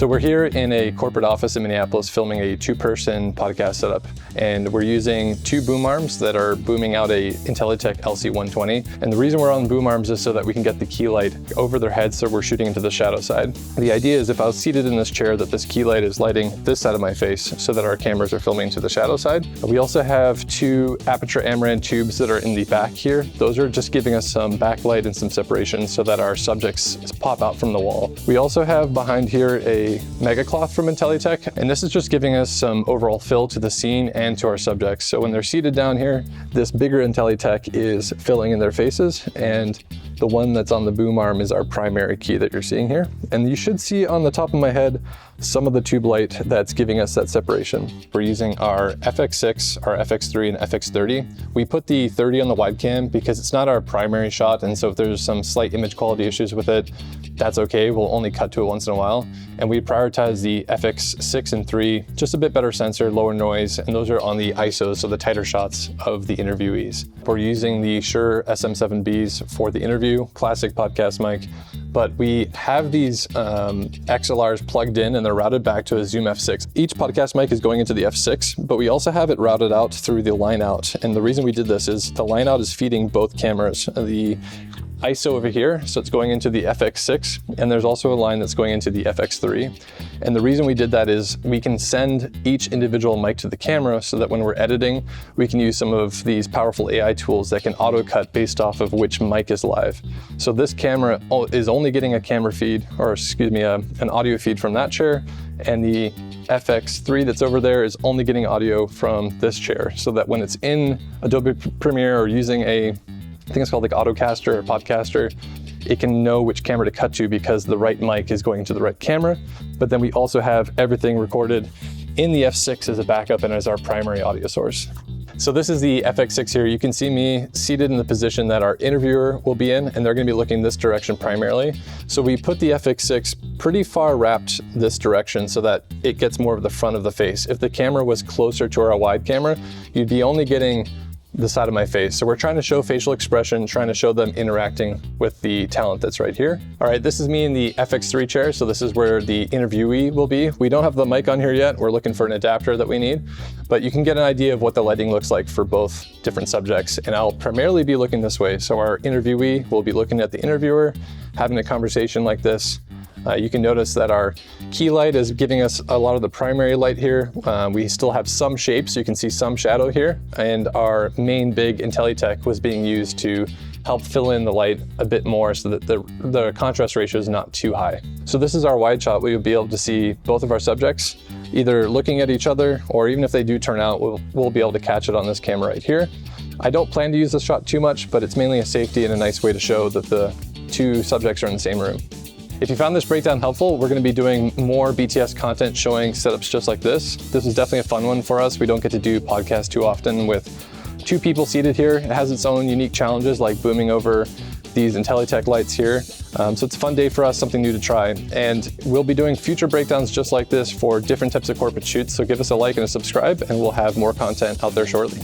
So we're here in a corporate office in Minneapolis filming a 2-person podcast setup, and we're using 2 boom arms that are booming out a IntelliTech LC120. And the reason we're on boom arms is so that we can get the key light over their heads, so we're shooting into the shadow side. The idea is if I was seated in this chair, that this key light is lighting this side of my face so that our cameras are filming to the shadow side. We also have 2 Aputure Amaran tubes that are in the back here. Those are just giving us some backlight and some separation so that our subjects pop out from the wall. We also have behind here a mega cloth from IntelliTech, and this is just giving us some overall fill to the scene and to our subjects. So when they're seated down here, this bigger IntelliTech is filling in their faces, and the one that's on the boom arm is our primary key that you're seeing here. And you should see on the top of my head some of the tube light that's giving us that separation. We're using our FX6, our FX3, and FX30. We put the 30 on the wide cam because it's not our primary shot, and so if there's some slight image quality issues with it, that's okay. We'll only cut to it once in a while. And we prioritize the FX6 and 3, just a bit better sensor, lower noise, and those are on the ISOs, so the tighter shots of the interviewees. We're using the Shure SM7Bs for the interview, classic podcast mic, but we have these XLRs plugged in and they're routed back to a Zoom F6. Each podcast mic is going into the F6, but we also have it routed out through the line out. And the reason we did this is the line out is feeding both cameras. The ISO over here, so it's going into the FX6, and there's also a line that's going into the FX3. And the reason we did that is we can send each individual mic to the camera so that when we're editing, we can use some of these powerful AI tools that can auto cut based off of which mic is live. So this camera is only getting a camera feed, or excuse me, an audio feed from that chair, and the FX3 that's over there is only getting audio from this chair, so that when it's in Adobe Premiere or using I think it's called like Autocaster or Podcaster, it can know which camera to cut to because the right mic is going to the right camera. But then we also have everything recorded in the F6 as a backup and as our primary audio source. So this is the FX6 here. You can see me seated in the position that our interviewer will be in, and they're gonna be looking this direction primarily. So we put the FX6 pretty far wrapped this direction so that it gets more of the front of the face. If the camera was closer to our wide camera, you'd be only getting the side of my face. So we're trying to show facial expression, trying to show them interacting with the talent that's right here. All right, this is me in the FX3 chair. So this is where the interviewee will be. We don't have the mic on here yet. We're looking for an adapter that we need, but you can get an idea of what the lighting looks like for both different subjects. And I'll primarily be looking this way. So our interviewee will be looking at the interviewer, having a conversation like this. You can notice that our key light is giving us a lot of the primary light here. We still have some shape, so you can see some shadow here. And our main big IntelliTech was being used to help fill in the light a bit more so that the contrast ratio is not too high. So this is our wide shot. We'll be able to see both of our subjects either looking at each other, or even if they do turn out, we'll be able to catch it on this camera right here. I don't plan to use this shot too much, but it's mainly a safety and a nice way to show that the 2 subjects are in the same room. If you found this breakdown helpful, we're going to be doing more BTS content showing setups just like this. This is definitely a fun one for us. We don't get to do podcasts too often with 2 people seated here. It has its own unique challenges like booming over these IntelliTech lights here. So it's a fun day for us, something new to try. And we'll be doing future breakdowns just like this for different types of corporate shoots. So give us a like and a subscribe, and we'll have more content out there shortly.